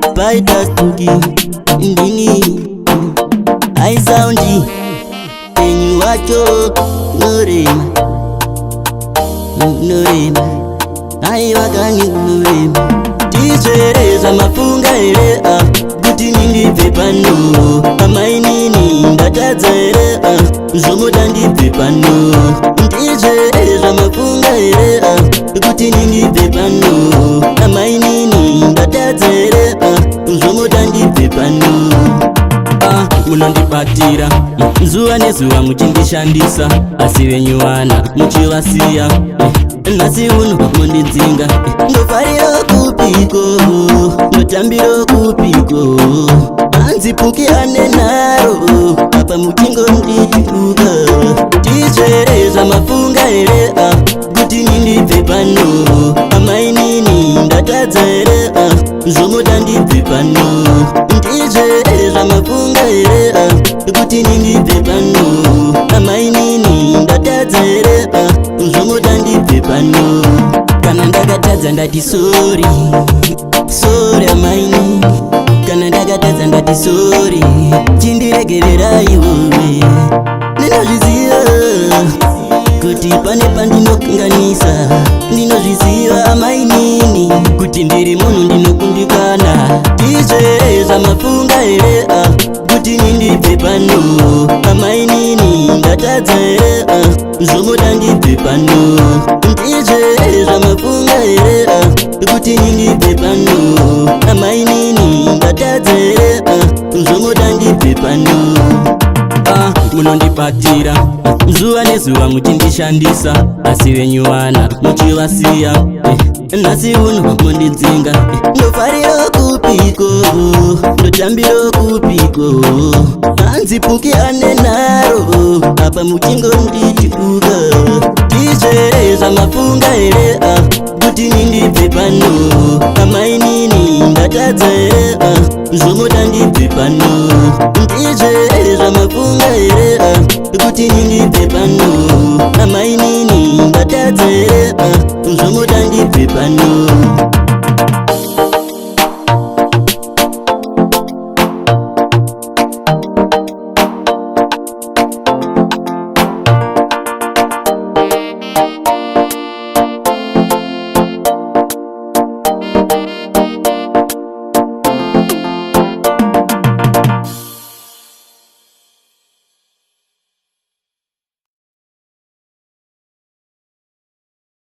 Spider Stuki Ndini I soundi Penyu wacho Norema Ai wakani norema Tichereza mafunga ere Guti nindipe pano Amainini ndatadza ere Zomoda ndipe pano Tichereza mafunga ere Guti nindipe pano Amainini ndatadza ere Zomoda ndipe pano Munondipatira zuva nezuva muchindishandisa asi venyuwana muchivasiya nasi uno mundidzinga ndofariro kupiko ndotambiro kupiko anzipuki ane naro apa muchingo ndichuka tichereza mafunga ere kuti nindibve pano amainini ndatadza ere zomoda ndibve pano tichereza mafunga ere kuti nindibve pano amainini ndatadza ere zomoda ndibve pano kana ndakatadza ndati sori sori amaini kana ndakatadza ndati sori chindiregerera iwewe ndinozviziva kuti pane pandinokanganisa ndinozviziva amainini kuti ndiri munhu ndinokundikana tichereza mafunga ere kuti nindibve pano amainini ndatadza ere zomoda ndibve pano tichereza mafunga ere kuti nindibve pano amainini ndatadza ere zomoda ndibve pano munondipatira zuva nezuva muchindishandisa asi venyuwana muchivasiya nasi uno mundidzinga ndofariro kupiko ndotambiro kupiko anzipuki ane naro apa muchingo ndichuka tichereza mafunga ere kuti nindibve pano amainini ndatadza ere zomoda ndibve pano tichereza mafunga ere kuti nindibve pano amainini ndatadza ere zomoda ndibve pano